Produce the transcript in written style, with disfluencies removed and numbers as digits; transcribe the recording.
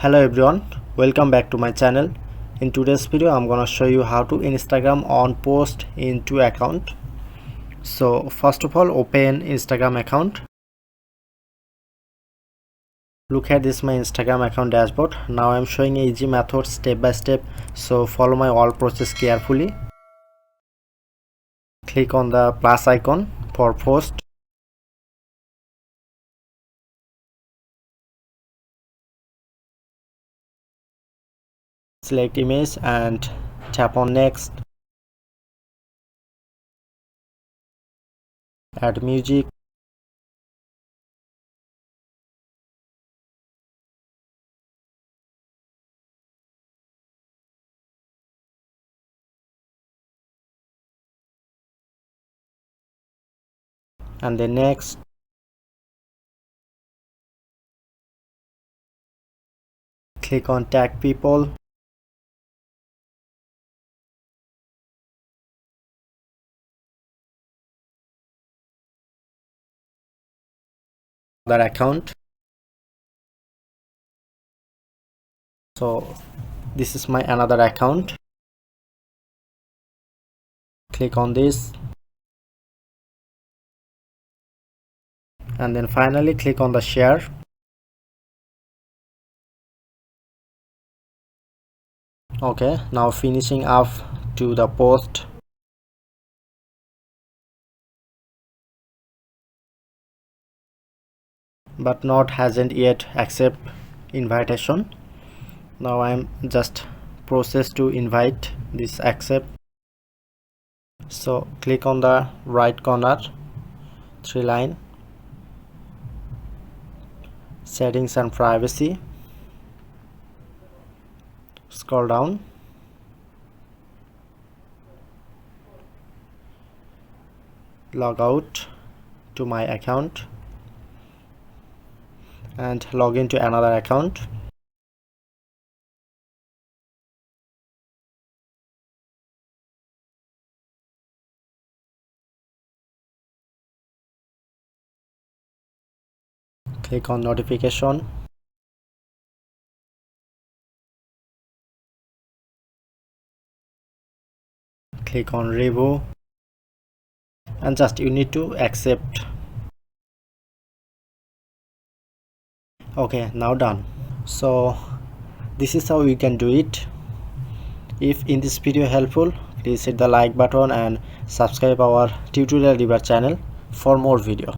Hello everyone, welcome back to my channel. In today's video I'm gonna show you how to Instagram on post into account. So first of all, open Instagram account. Look at this, my Instagram account dashboard. Now I'm showing a easy method step by step, so follow my all process carefully. Click on the plus icon for post. Select image and tap on next. Add music. And then next. Click on tag people. That account. So this is my another account. Click on this and then finally click on the share. Okay, now finishing up to the post. But not hasn't yet accept invitation. Now I'm just process to invite this accept. So click on the right corner, 3 line, settings and privacy. Scroll down. Log out to my account and log into another account. Click on notification. Click on review and just you need to accept. Okay, now done. So this is how you can do it. If in this video helpful, please hit the like button and subscribe our tutorial review channel for more video.